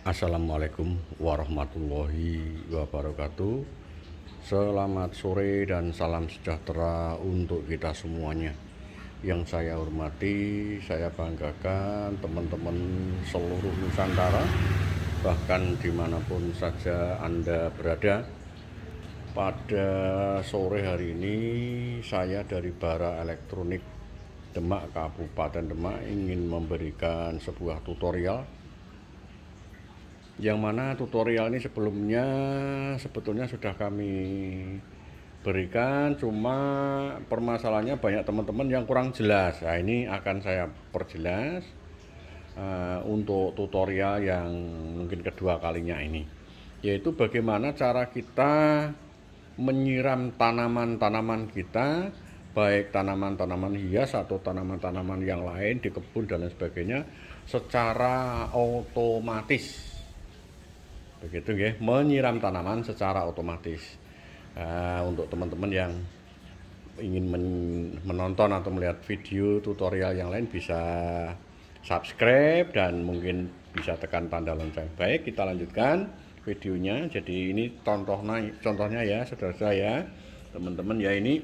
Assalamualaikum warahmatullahi wabarakatuh. Selamat sore dan salam sejahtera untuk kita semuanya. Yang saya hormati, saya banggakan teman-teman seluruh Nusantara, bahkan dimanapun saja Anda berada. Pada sore hari ini saya dari Bara Elektronik Demak, Kabupaten Demak, ingin memberikan sebuah tutorial, yang mana tutorial ini sebelumnya sebetulnya sudah kami berikan, cuma permasalahannya banyak teman-teman yang kurang jelas. Nah, ini akan saya perjelas untuk tutorial yang mungkin kedua kalinya ini, yaitu bagaimana cara kita menyiram tanaman-tanaman kita, baik tanaman-tanaman hias atau tanaman-tanaman yang lain di kebun dan lain sebagainya, secara otomatis. Begitu ya, menyiram tanaman secara otomatis. Untuk teman-teman yang ingin menonton atau melihat video tutorial yang lain, bisa subscribe dan mungkin bisa tekan tanda lonceng. Baik, kita lanjutkan videonya. Jadi ini contohnya ya, saudara-saudara ya, teman-teman ya. Ini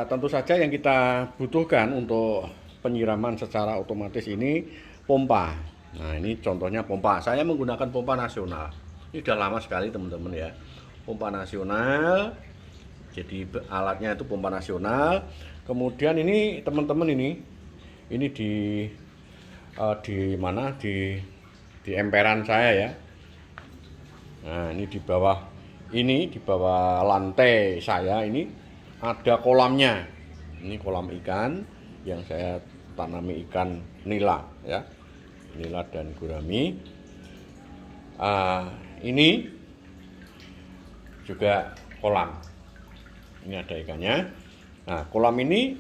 tentu saja yang kita butuhkan untuk penyiraman secara otomatis ini pompa. Nah, ini contohnya pompa. Saya menggunakan pompa nasional. Ini sudah lama sekali teman-teman ya. Pompa nasional. Jadi alatnya itu pompa nasional. Kemudian ini teman-teman, ini di mana, di emperan saya ya. Nah, ini di bawah lantai saya ini ada kolamnya. Ini kolam ikan yang saya tanami ikan nila ya. Nila dan gurami. Ini juga kolam. Ini ada ikannya. Nah, kolam ini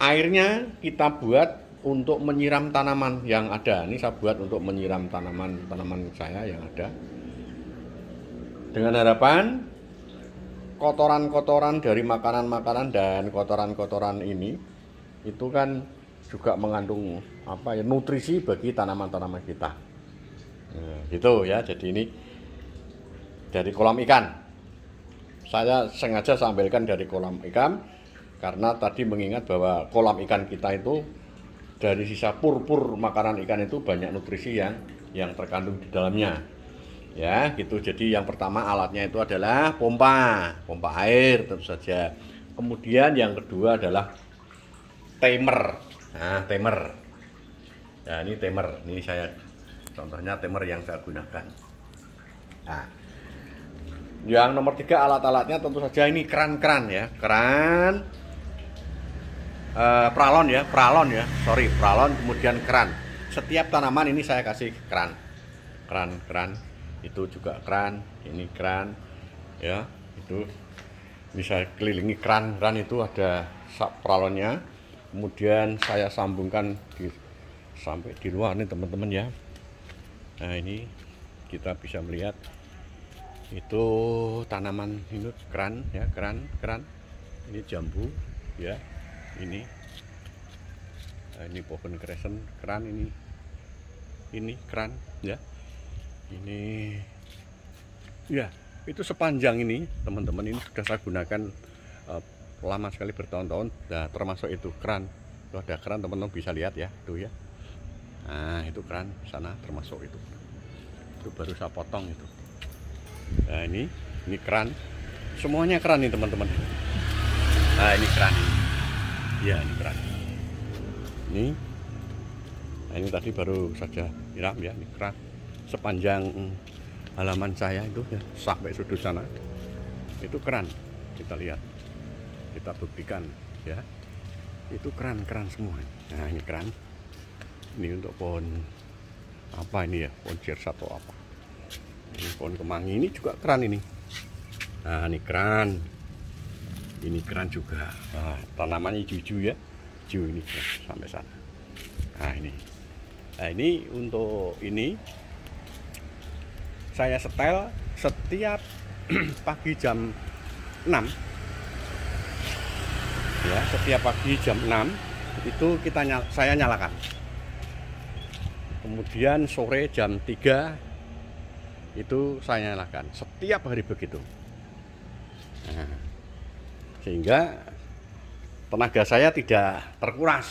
airnya kita buat untuk menyiram tanaman yang ada. Ini saya buat untuk menyiram tanaman saya yang ada. Dengan harapan kotoran-kotoran dari makanan-makanan dan kotoran-kotoran ini itu kan juga mengandung nutrisi bagi tanaman-tanaman kita. Nah, gitu ya. Jadi ini dari kolam ikan. Saya sengaja sambilkan dari kolam ikan karena tadi mengingat bahwa kolam ikan kita itu dari sisa pur-pur makanan ikan itu banyak nutrisi yang terkandung di dalamnya. Ya, gitu. Jadi yang pertama alatnya itu adalah pompa air tentu saja. Kemudian yang kedua adalah timer. Nah, timer. Nah, ini timer. Ini saya contohnya timer yang saya gunakan. Nah, yang nomor 3 alat-alatnya tentu saja ini keran ya. Keran, pralon ya. Pralon, kemudian keran. Setiap tanaman ini saya kasih keran. Itu juga keran. Ini keran ya. Itu bisa kelilingi keran itu ada pralonnya. Kemudian saya sambungkan sampai di luar nih teman-teman ya. Nah, ini kita bisa melihat itu tanaman ini keran ya, keran. Ini jambu ya. Ini pohon kresen, keran ini keran ya. Ini ya, itu sepanjang ini teman-teman, ini sudah saya gunakan lama sekali, bertahun-tahun. Nah, termasuk itu keran. Itu ada keran, teman-teman bisa lihat ya, tuh ya. Nah, itu keran sana termasuk itu. Itu baru saya potong itu. Nah, ini keran. Semuanya keran nih teman-teman. Nah, ini keran. Ya, ini keran. Nah, ini tadi baru saja siram ya, ini keran. Sepanjang halaman saya itu ya, sampai sudut sana. Itu keran. Kita lihat. Kita buktikan ya, itu keran semua. Nah, ini keran. Ini untuk pohon apa ini ya, pohon cheers atau apa, ini pohon kemangi, ini juga keran ini. Nah, ini keran juga. Nah, tanamannya hijau ya, hijau ini sampai sana. Nah, ini untuk ini saya setel setiap pagi jam 6 ya. Setiap pagi jam 6 itu saya nyalakan. Kemudian sore jam 3 itu saya nyalakan. Setiap hari begitu. Nah, sehingga tenaga saya tidak terkuras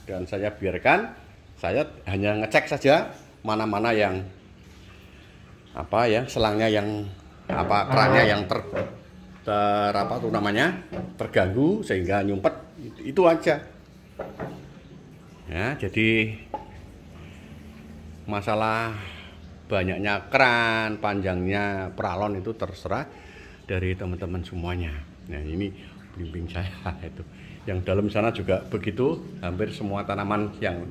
dan saya biarkan, saya hanya ngecek saja mana-mana yang selangnya yang kerannya yang terganggu sehingga nyumpet, itu aja ya. Jadi masalah banyaknya keran, panjangnya peralon itu terserah dari teman-teman semuanya. Nah, ini bimbing saya itu. Yang dalam sana juga begitu, hampir semua tanaman yang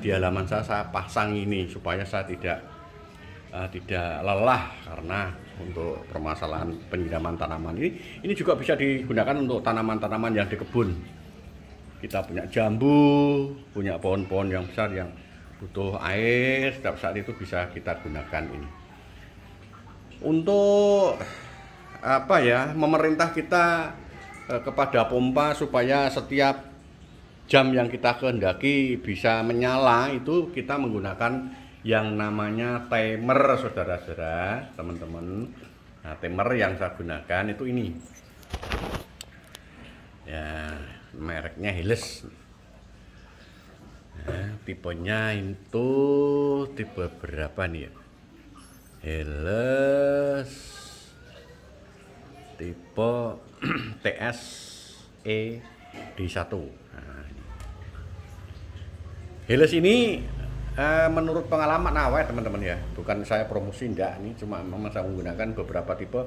di halaman saya pasang ini supaya saya tidak lelah karena untuk permasalahan penyiraman tanaman ini juga bisa digunakan untuk tanaman-tanaman yang di kebun. Kita punya jambu, punya pohon-pohon yang besar yang butuh air, setiap saat itu bisa kita gunakan ini. Untuk memerintah kita kepada pompa supaya setiap jam yang kita kehendaki bisa menyala, itu kita menggunakan yang namanya timer, saudara-saudara, teman-teman. Nah, timer yang saya gunakan itu ini ya, mereknya Helles. Nah, tipenya itu tipe berapa nih ya? Helles tipe TSE D1. Nah, Helles ini menurut pengalaman awet, teman-teman ya, bukan saya promosi, enggak, ini cuma memang saya menggunakan beberapa tipe,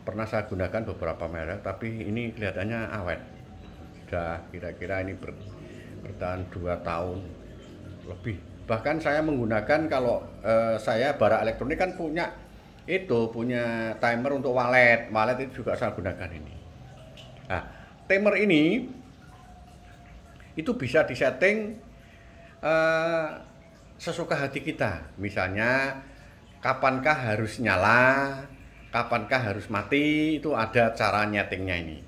pernah saya gunakan beberapa merek, tapi ini kelihatannya awet. Sudah kira-kira ini bertahan 2 tahun lebih. Bahkan saya menggunakan, kalau saya bara elektronik kan punya timer untuk walet itu juga saya gunakan ini. Nah, timer ini itu bisa disetting sesuka hati kita. Misalnya kapankah harus nyala, kapankah harus mati, itu ada cara nyetingnya ini.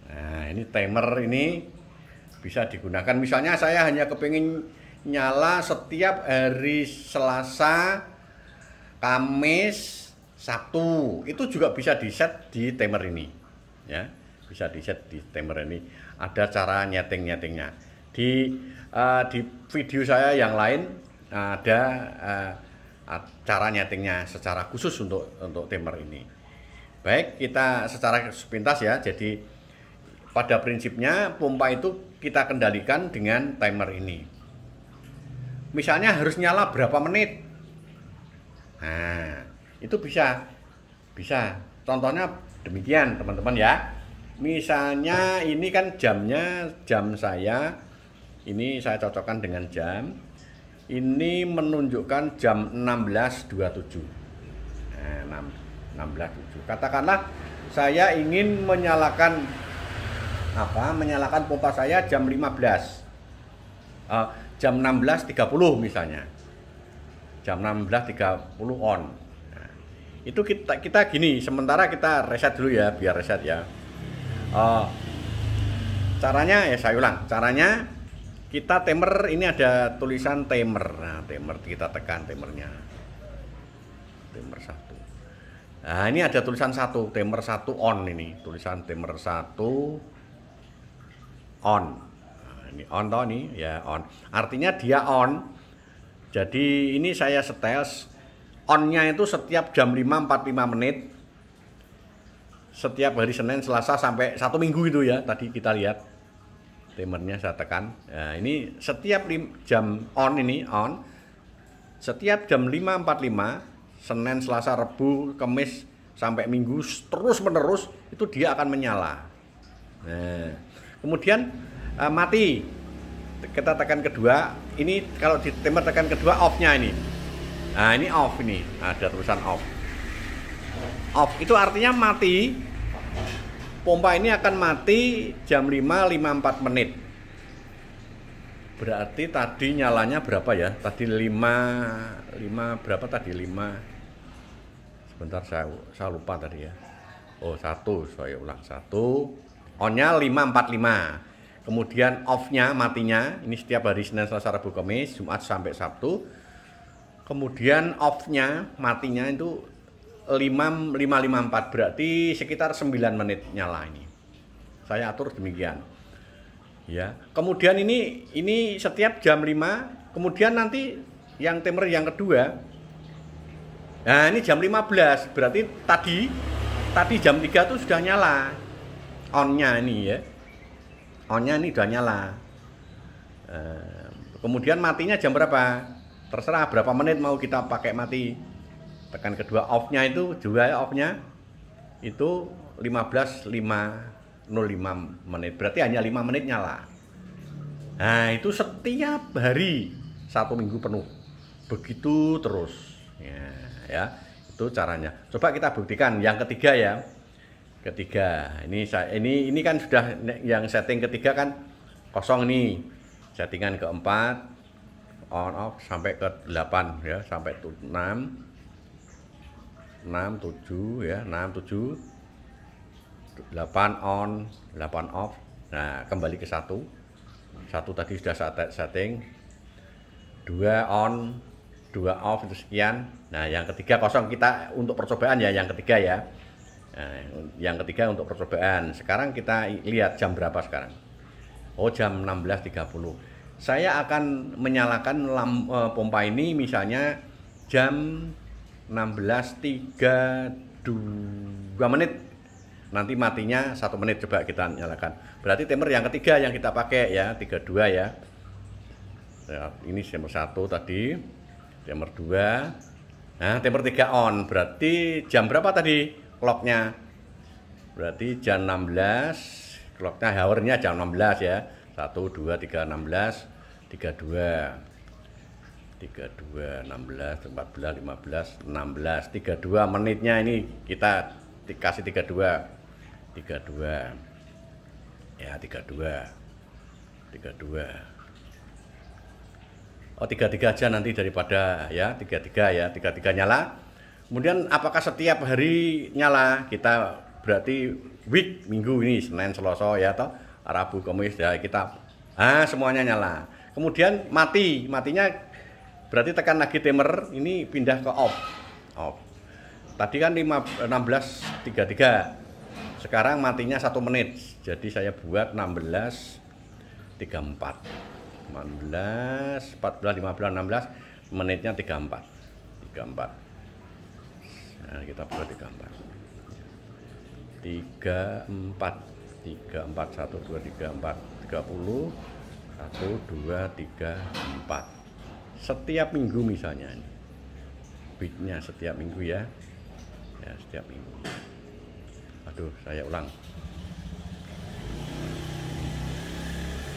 Nah, ini timer ini bisa digunakan. Misalnya saya hanya kepingin nyala setiap hari Selasa, Kamis, Sabtu, itu juga bisa di-set di timer ini ya, bisa di-set di timer ini. Ada cara nyetingnya. Di video saya yang lain ada cara nyetingnya secara khusus untuk timer ini. Baik, kita secara sepintas ya. Jadi pada prinsipnya pompa itu kita kendalikan dengan timer ini. Misalnya harus nyala berapa menit. Nah, itu bisa. Contohnya demikian, teman-teman ya. Misalnya ini kan jam saya ini saya cocokkan dengan jam. Ini menunjukkan jam 16.27. Nah, 16.27. Katakanlah saya ingin menyalakan pompa saya jam 15. Jam 16.30 misalnya. Jam 16.30 on. Nah, itu kita gini, sementara kita reset dulu ya, biar reset ya. Caranya ya, saya ulang. Caranya kita timer, ini ada tulisan timer. Nah, timer kita tekan timernya. Timer 1. Nah, ini ada tulisan 1, timer 1 on ini. Tulisan timer 1 on. Nah, ini on toh nih, ya on. Artinya dia on. Jadi ini saya setel onnya itu setiap jam 5.45 menit. Setiap hari Senin, Selasa sampai 1 minggu itu ya. Tadi kita lihat timernya saya tekan. Nah, ini setiap jam on ini on. Setiap jam 5.45, Senin, Selasa, Rabu, Kamis sampai Minggu terus menerus itu dia akan menyala. Nah, kemudian mati. Kita tekan kedua. Ini kalau di timer tekan kedua, off-nya ini. Nah, ini off ini. Ada tulisan off. Off itu artinya mati. Pompa ini akan mati jam 5.54 menit. Berarti tadi nyalanya berapa ya? Tadi 5 berapa tadi? 5. Sebentar, saya lupa tadi ya. Oh, 1, saya ulang 1. On-nya 5.45. Kemudian off-nya, matinya, ini setiap hari Senin, Selasa, Rabu, Kamis, Jumat sampai Sabtu. Kemudian off-nya, matinya itu 5.54, berarti sekitar 9 menit nyala ini. Saya atur demikian. Ya. Kemudian ini setiap jam 5, kemudian nanti yang timer yang kedua. Nah, ini jam 15, berarti tadi jam 3 tuh sudah nyala. On-nya ini ya. On-nya ini udah nyala. Kemudian matinya jam berapa? Terserah berapa menit mau kita pakai mati. Tekan kedua, off-nya itu juga off-nya itu 15.05 menit. Berarti hanya 5 menit nyala. Nah, itu setiap hari 1 minggu penuh. Begitu terus. Ya, itu caranya. Coba kita buktikan yang ketiga ya. Ketiga, ini kan sudah yang setting ketiga kan kosong nih. Settingan keempat on off sampai ke 8 ya, sampai 6 7 ya, 6 7 8 on, 8 off. Nah, kembali ke 1 tadi sudah setting, 2 on, 2 off itu sekian. Nah, yang ketiga kosong, kita untuk percobaan ya, yang ketiga ya. Nah, yang ketiga untuk percobaan. Sekarang kita lihat jam berapa sekarang. Oh, jam 16.30. Saya akan menyalakan pompa ini misalnya jam 16.32 menit. Nanti matinya 1 menit, coba kita nyalakan. Berarti timer yang ketiga yang kita pakai ya, 32 ya. Ini timer 1 tadi, timer 2. Nah, timer 3 on. Berarti jam berapa tadi clocknya? Berarti jam 16, clocknya hournya jam 16 ya. 1 2 3 16 32 16 14 15 16 32 menitnya ini kita dikasih 32 ya, 32 oh 33 aja nanti daripada ya, 33 ya, 33 nyala. Kemudian apakah setiap hari nyala? Kita berarti week, minggu ini Senin Selasa ya, atau Rabu Kamis ya, kita semuanya nyala. Kemudian matinya berarti tekan lagi timer, ini pindah ke off. Tadi kan 16.33, sekarang matinya 1 menit, jadi saya buat 16.34, 16 14 15 16, menitnya 34. Nah, kita buat 34 1 2 3 4 30 1 2 3 4 setiap minggu misalnya ini. Beatnya setiap minggu ya. Ya, setiap minggu. Aduh, saya ulang.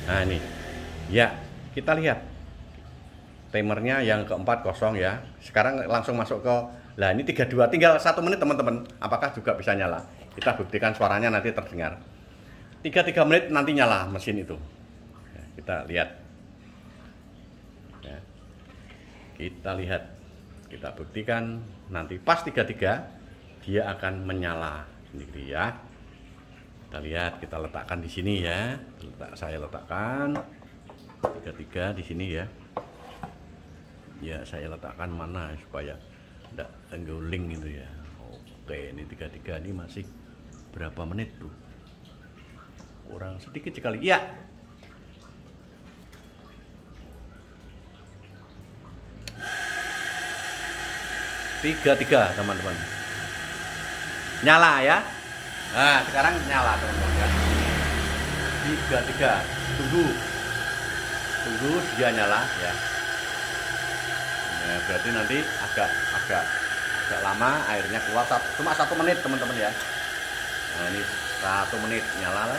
Nah, ini. Ya, kita lihat. Timernya yang keempat kosong ya. Sekarang langsung masuk ke, lah ini 32, tinggal 1 menit teman-teman. Apakah juga bisa nyala? Kita buktikan, suaranya nanti terdengar. 3 menit nanti nyala mesin itu. Ya, kita lihat. Ya. Kita lihat. Kita buktikan nanti pas 33 dia akan menyala sendiri ya. Kita lihat, kita letakkan di sini ya. Saya letakkan 33 di sini ya. Ya, saya letakkan mana supaya tidak tengguling gitu ya. Oke, ini 33 ini masih berapa menit tuh? Kurang sedikit sekali. Ya. Tiga teman-teman. Nyala ya. Nah, sekarang nyala teman-teman ya. 33. Tunggu dia nyala ya. Nah, berarti nanti agak lama airnya keluar, cuma 1 menit teman-teman ya. Nah, ini 1 menit nyala. Nah,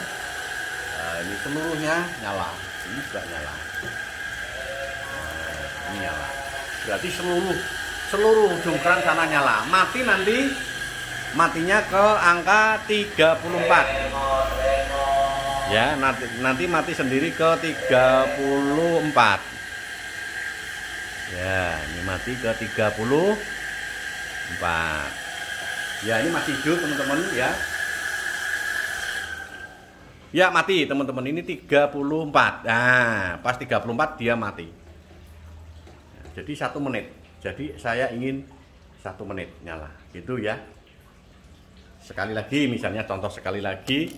ini seluruhnya nyala. Ini juga nyala. Nah, ini nyala. Berarti seluruh ujung keran sana nyala. Mati nanti, matinya ke angka 34. Ya, nanti mati sendiri ke 34. Ya, ini mati ke 34. Ya, ini masih hidup teman-teman ya. Ya mati teman-teman, ini 34. Nah pas 34 dia mati. Nah, jadi 1 menit. Jadi saya ingin 1 menit nyala gitu ya. Sekali lagi misalnya, contoh sekali lagi,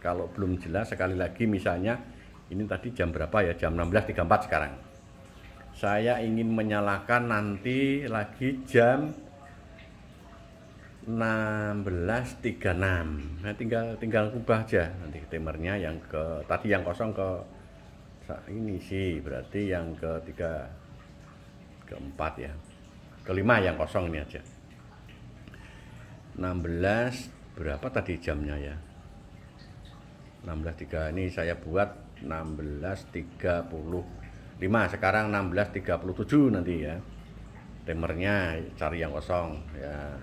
kalau belum jelas sekali lagi misalnya, ini tadi jam berapa ya, jam 16.34 sekarang. Saya ingin menyalakan nanti lagi jam 16.36. Nah, tinggal ubah aja nanti timernya, yang ke tadi yang kosong ke ini sih, berarti yang ketiga, keempat ya, kelima yang kosong ini aja. 16 berapa tadi jamnya ya? 16.3 ini saya buat 16.35, sekarang 16.37 nanti ya. Timernya cari yang kosong ya.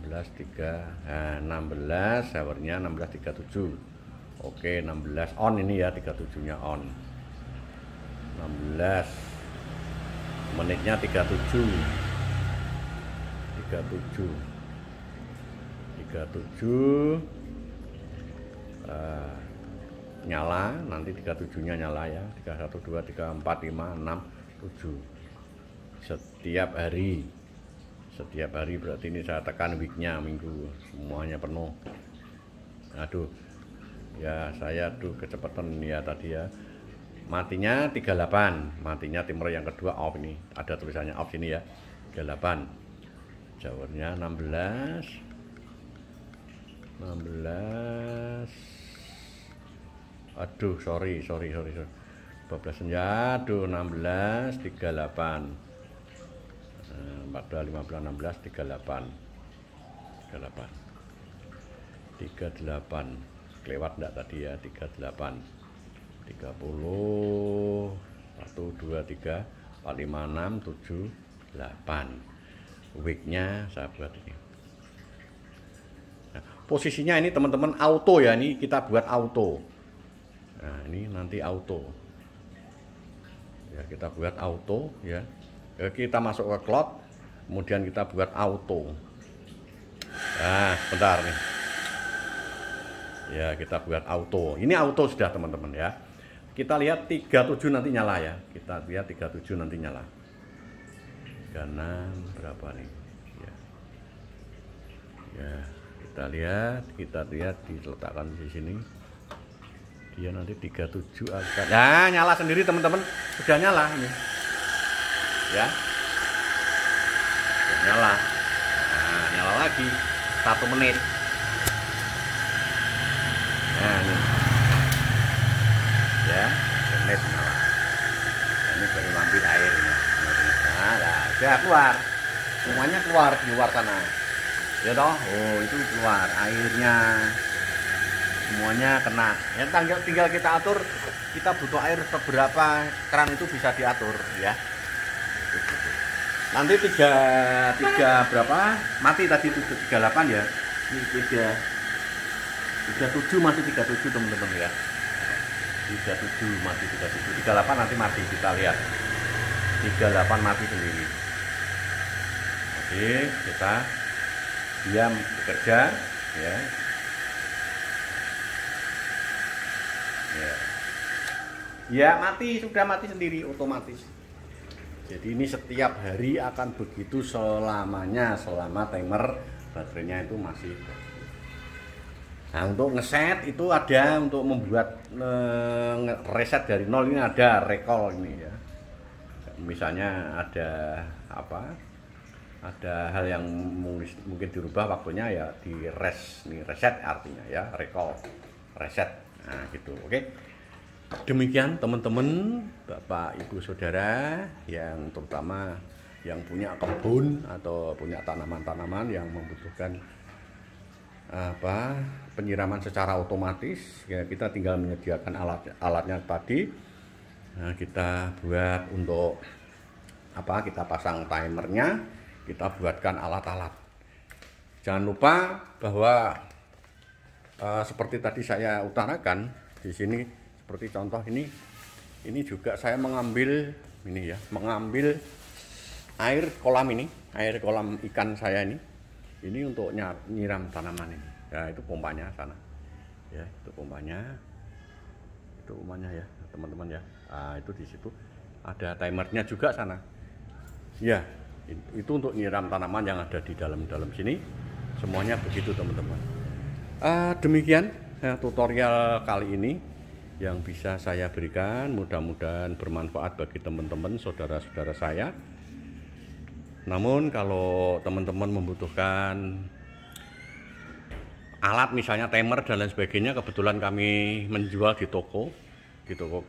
16.3, nah 16 hournya 16.37. Oke, 16 on ini ya, 37 nya on. 16 menitnya 37 nyala, nanti 37 nya nyala ya. 3, 1, 2, 3, 4, 5, 6, 7 setiap hari berarti ini saya tekan weeknya, minggu semuanya penuh. Aduh ya, saya kecepatan ya tadi ya. Matinya 38, matinya timer yang kedua off, ini ada tulisannya off ini ya. 38, jawarnya 16. Aduh sorry 12 ya, aduh 16 38 14 15 16 38 kelewat enggak tadi ya. 38 30 1 2 3 4 5 6 7 8 weeknya saya buat ini. Nah, posisinya ini teman-teman auto ya, ini kita buat auto. Nah ini nanti auto ya, kita buat auto ya. Kita masuk ke cloud, kemudian kita buat auto. Nah sebentar nih ya, kita buat auto. Ini auto sudah teman-teman ya. Kita lihat 37 nanti nyala ya. Kita lihat 37 nanti nyala. 36 berapa nih ya. Ya kita lihat diletakkan di sini. Dia nanti 37 akan ya nyala sendiri teman-teman. Sudah nyala ini ya, sudah nyala. Nah nyala lagi 1 menit. Nah ini ya, menit nyala. Ini baru ambil airnya. Nah sudah keluar, semuanya keluar di luar sana ya toh. Oh itu keluar airnya, semuanya kena ya. Tinggal kita atur, kita butuh air seberapa, keran itu bisa diatur ya. Nanti 3 berapa mati tadi, 38 ya. Ini 37 masih 37 teman-teman ya. 37 mati 37, 38 nanti mati, kita lihat 38 mati sendiri. Oke, kita diam bekerja ya. Ya mati, sudah mati sendiri otomatis. Jadi ini setiap hari akan begitu selamanya, selama timer baterainya itu masih. Nah untuk ngeset itu ada, untuk membuat reset dari nol ini ada recall ini ya. Misalnya ada apa, ada hal yang mungkin dirubah waktunya ya, di reset artinya ya, recall, reset. Nah gitu. Oke, demikian teman-teman, Bapak Ibu Saudara yang terutama yang punya kebun atau punya tanaman-tanaman yang membutuhkan penyiraman secara otomatis ya. Kita tinggal menyediakan alatnya tadi. Nah, kita buat untuk kita pasang timernya, kita buatkan alat-alat. Jangan lupa bahwa seperti tadi saya utarakan di sini, seperti contoh ini juga saya mengambil ini ya, mengambil air kolam ini, air kolam ikan saya ini untuk nyiram tanaman ini. Ya, itu pompanya sana. Ya, itu pompanya. Itu pompanya ya, teman-teman ya. Nah, itu di situ ada timernya juga sana. Ya, itu untuk nyiram tanaman yang ada di dalam sini. Semuanya begitu, teman-teman. Demikian tutorial kali ini yang bisa saya berikan. Mudah-mudahan bermanfaat bagi teman-teman, saudara-saudara saya. Namun kalau teman-teman membutuhkan alat misalnya timer dan lain sebagainya, kebetulan kami menjual di toko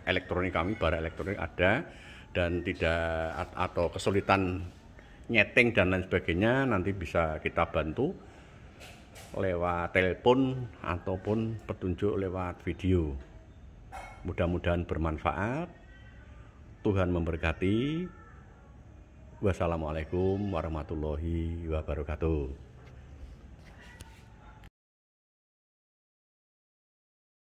elektronik kami, barang elektronik ada, dan tidak atau kesulitan nyeting dan lain sebagainya, nanti bisa kita bantu lewat telepon ataupun petunjuk lewat video. Mudah-mudahan bermanfaat. Tuhan memberkati. Wassalamualaikum warahmatullahi wabarakatuh.